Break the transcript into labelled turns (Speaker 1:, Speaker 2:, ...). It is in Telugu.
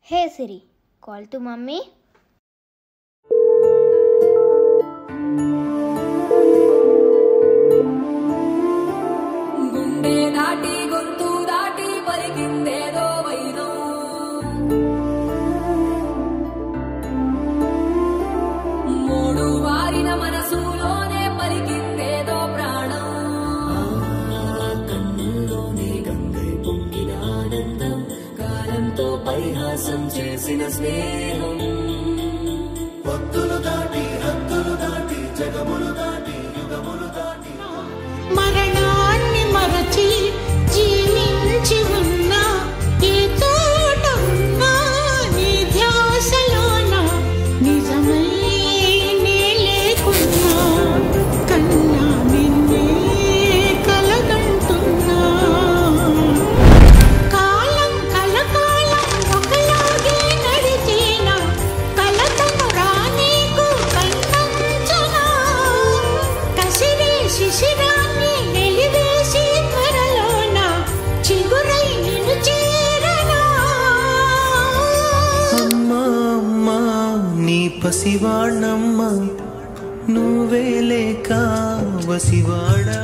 Speaker 1: Hey Siri, call to mommy.
Speaker 2: గుండె దాటి గొంతు దాటి పలికిందేదో వైనం మూడు వారిన మనసులోనే పలికిందేదో ప్రాణం కన్నుల్లోనే గంగై పొంగిన ఆనందం కాలంతో పరిహాసం చేసిన స్నేహం భక్తులు దాటి హద్దులు దాటి జగములు దాటి యుగములు దాటి
Speaker 3: మరణాన్ని మరచి జీవించి ఉన్నా ఏ చోట ఉన్నా నీ ధ్యాసలోన నిజమై నే లేకున్నా కన్నా నిన్నే కలగంటున్నా కాలం కలకాలం ఒకలాగే నడిచేనా కలతను రానీకు కన్నంచనా కసిరే శిశిరాన్ని వెలివేసి త్వరలోన చిగురై నిన్ను చేరనా
Speaker 4: అమ్మా అమ్మా నీ పసివాణమ్మ నువ్వే లేక వసివాడా